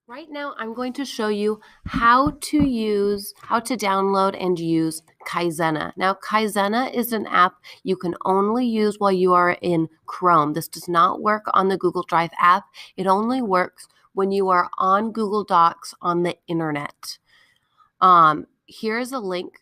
Right now, I'm going to show you how to download and use Kaizena. Now, Kaizena is an app you can only use while you are in Chrome. This does not work on the Google Drive app. It only works when you are on Google Docs on the internet. Here's a link.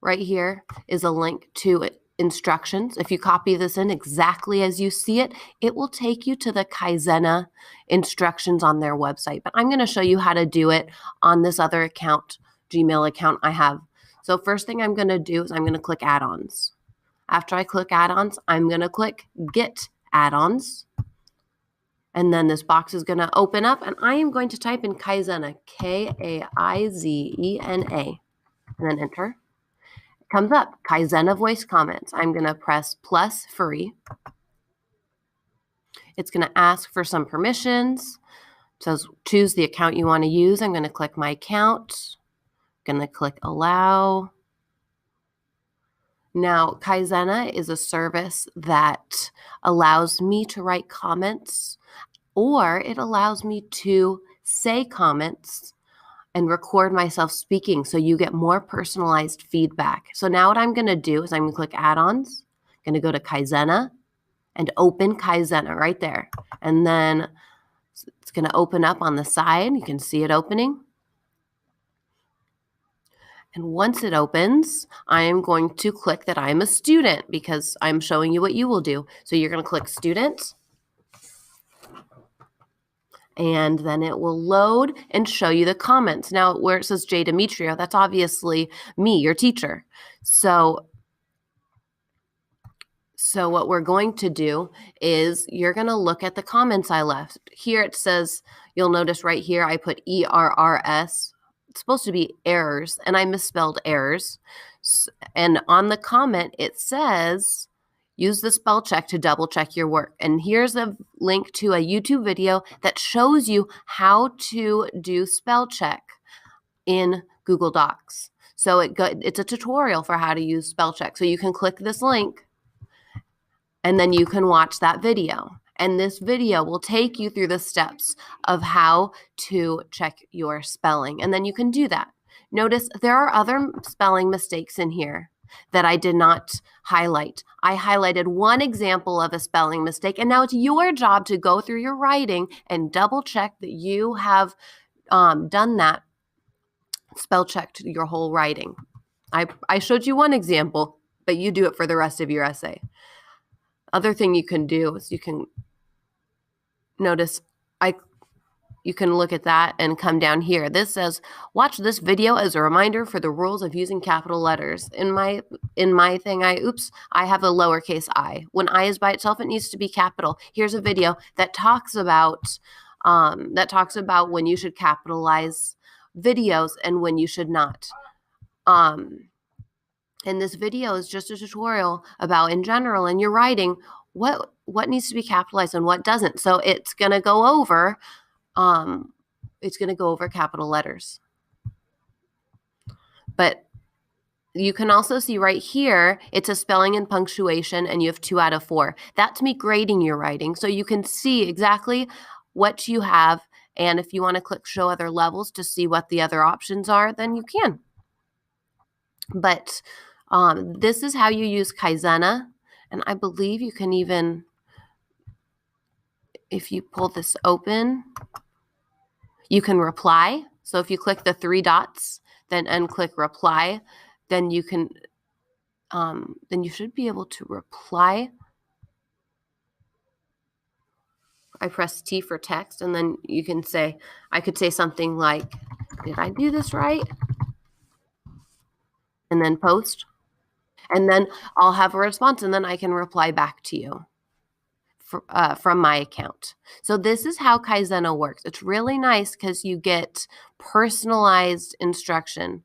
Right here is a link to instructions. If you copy this in exactly as you see it, it will take you to the Kaizena instructions on their website. But I'm going to show you how to do it on this other account, Gmail account I have. So first thing I'm going to do is I'm going to click add-ons. After I click add-ons, I'm going to click get add-ons. And then this box is going to open up and I am going to type in Kaizena, Kaizena, and then enter. Comes up, Kaizena voice comments. I'm going to press plus free. It's going to ask for some permissions. It says choose the account you want to use. I'm going to click my account. I'm going to click allow. Now, Kaizena is a service that allows me to write comments, or it allows me to say comments and record myself speaking so you get more personalized feedback. So now what I'm going to do is I'm going to click add-ons. I'm going to go to Kaizena and open Kaizena right there. And then it's going to open up on the side. You can see it opening. And once it opens, I am going to click that I'm a student because I'm showing you what you will do. So you're going to click student. And then it will load and show you the comments. Now, where it says J. Demetrio, that's obviously me, your teacher. So what we're going to do is you're going to look at the comments I left. Here it says, you'll notice right here I put ERRS. It's supposed to be errors, and I misspelled errors. And on the comment, it says, use the spell check to double check your work. And here's a link to a YouTube video that shows you how to do spell check in Google Docs. So it's a tutorial for how to use spell check. So you can click this link and then you can watch that video. And this video will take you through the steps of how to check your spelling. And then you can do that. Notice there are other spelling mistakes in here that I did not highlight. I highlighted one example of a spelling mistake, and now it's your job to go through your writing and double check that you have done that, spell checked your whole writing. I showed you one example, but you do it for the rest of your essay. Other thing you can do is you can notice you can look at that and come down here. This says, watch this video as a reminder for the rules of using capital letters. In my thing, I have a lowercase I. When I is by itself, it needs to be capital. Here's a video that talks about when you should capitalize videos and when you should not. And this video is just a tutorial about, in general, in your writing, what needs to be capitalized and what doesn't. So it's going to go over capital letters. But you can also see right here, it's a spelling and punctuation, and you have 2 out of 4. That's me grading your writing. So you can see exactly what you have. And if you want to click show other levels to see what the other options are, then you can. But this is how you use Kaizena. And I believe you can even, if you pull this open, you can reply. So if you click the 3 dots, and click reply, then you can, then you should be able to reply. I press T for text, and then you can say, I could say something like, did I do this right? And then post. And then I'll have a response, and then I can reply back to you from my account. So this is how Kaizena works. It's really nice because you get personalized instruction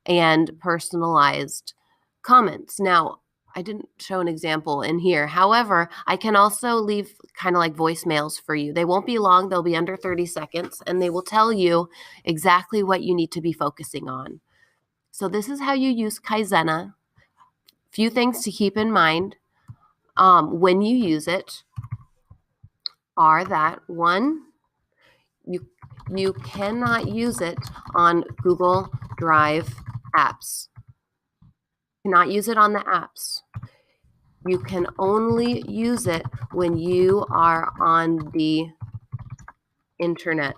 and personalized comments. Now, I didn't show an example in here. However, I can also leave kind of like voicemails for you. They won't be long. They'll be under 30 seconds, and they will tell you exactly what you need to be focusing on. So this is how you use Kaizena. Few things to keep in mind when you use it are that, one, You cannot use it on Google Drive apps. You cannot use it on the apps. You can only use it when you are on the internet,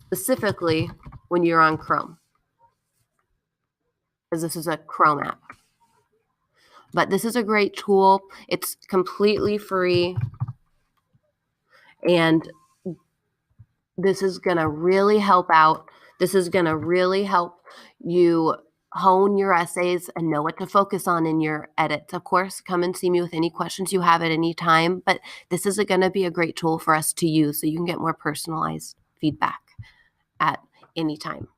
specifically when you're on Chrome, because this is a Chrome app. But this is a great tool. It's completely free, and this is going to really help out. This is going to really help you hone your essays and know what to focus on in your edits. Of course, come and see me with any questions you have at any time, but this is going to be a great tool for us to use so you can get more personalized feedback at any time.